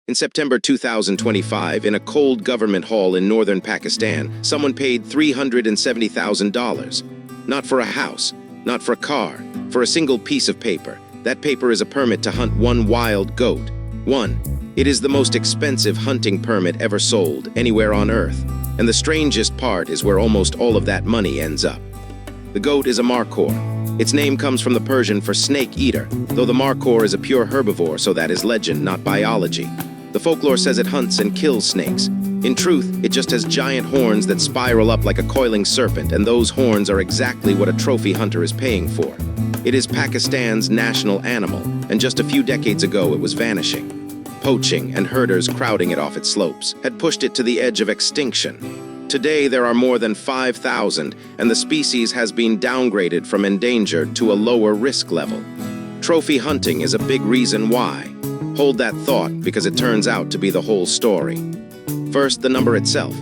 In September 2025, in a cold government hall in northern Pakistan, someone paid $370,000. Not for a house, not for a car, for a single piece of paper. That paper is a permit to hunt one wild goat. It is the most expensive hunting permit ever sold anywhere on Earth. And the strangest part is where almost all of that money ends up. The goat is a Markhor. Its name comes from the Persian for snake eater, though the Markhor is a pure herbivore, so that is legend, not biology. The folklore says it hunts and kills snakes. In truth, it just has giant horns that spiral up like a coiling serpent, and those horns are exactly what a trophy hunter is paying for. It is Pakistan's national animal, and just a few decades ago it was vanishing. Poaching and herders crowding it off its slopes had pushed it to the edge of extinction. Today there are more than 5,000, and the species has been downgraded from endangered to a lower risk level. Trophy hunting is a big reason why. Hold that thought, because it turns out to be the whole story. First, the number itself.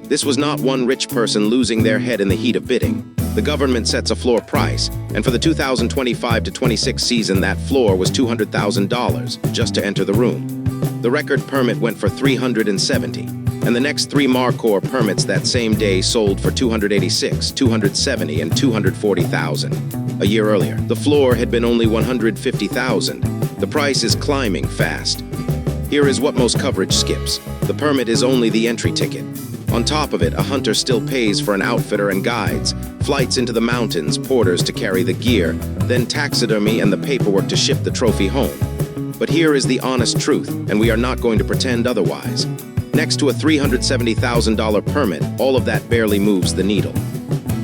This was not one rich person losing their head in the heat of bidding. The government sets a floor price, and for the 2025-26 season, that floor was $200,000 just to enter the room. The record permit went for $370, and the next 3 Markhor permits that same day sold for $286, $270, and $240,000. A year earlier, the floor had been only $150,000. The price is climbing fast. Here is what most coverage skips. The permit is only the entry ticket. On top of it, a hunter still pays for an outfitter and guides, flights into the mountains, porters to carry the gear, then taxidermy and the paperwork to ship the trophy home. But here is the honest truth, and we are not going to pretend otherwise. Next to a $370,000 permit, all of that barely moves the needle.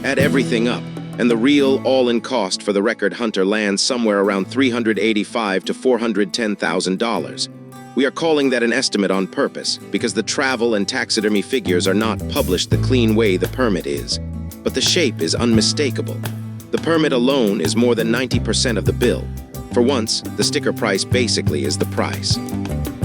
Add everything up, and the real all-in cost for the record hunter lands somewhere around $385,000 to $410,000. We are calling that an estimate on purpose, because the travel and taxidermy figures are not published the clean way the permit is. But the shape is unmistakable. The permit alone is more than 90% of the bill. For once, the sticker price basically is the price.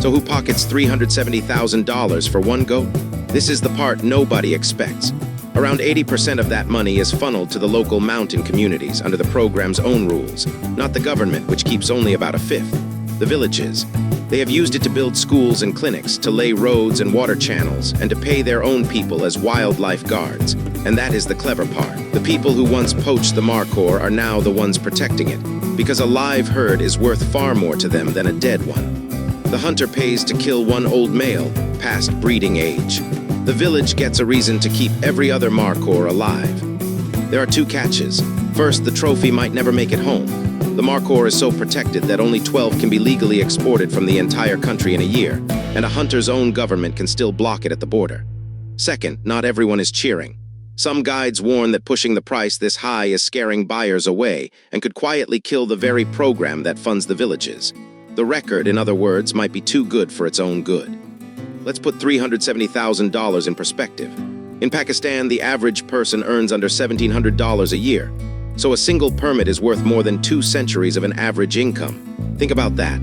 So who pockets $370,000 for one goat? This is the part nobody expects. Around 80% of that money is funneled to the local mountain communities under the program's own rules, not the government, which keeps only about a fifth. The villages. They have used it to build schools and clinics, to lay roads and water channels, and to pay their own people as wildlife guards. And that is the clever part. The people who once poached the Markhor are now the ones protecting it, because a live herd is worth far more to them than a dead one. The hunter pays to kill one old male, past breeding age. The village gets a reason to keep every other Markhor alive. There are 2 catches. First, the trophy might never make it home. The Markhor is so protected that only 12 can be legally exported from the entire country in a year, and a hunter's own government can still block it at the border. Second, not everyone is cheering. Some guides warn that pushing the price this high is scaring buyers away and could quietly kill the very program that funds the villages. The record, in other words, might be too good for its own good. Let's put $370,000 in perspective. In Pakistan, the average person earns under $1,700 a year. So a single permit is worth more than 2 centuries of an average income. Think about that.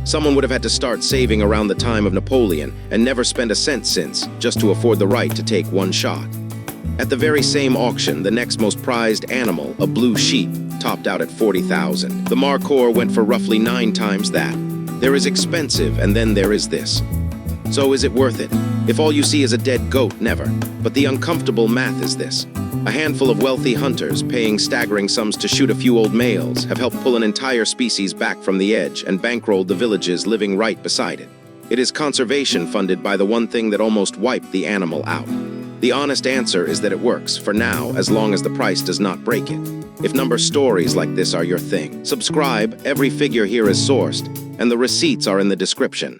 Someone would have had to start saving around the time of Napoleon and never spend a cent since, just to afford the right to take one shot. At the very same auction, the next most prized animal, a blue sheep, topped out at $40,000. The Markhor went for roughly 9 times that. There is expensive, and then there is this. So is it worth it? If all you see is a dead goat, never. But the uncomfortable math is this. A handful of wealthy hunters, paying staggering sums to shoot a few old males, have helped pull an entire species back from the edge and bankrolled the villages living right beside it. It is conservation funded by the one thing that almost wiped the animal out. The honest answer is that it works, for now, as long as the price does not break it. If number stories like this are your thing, subscribe. Every figure here is sourced, and the receipts are in the description.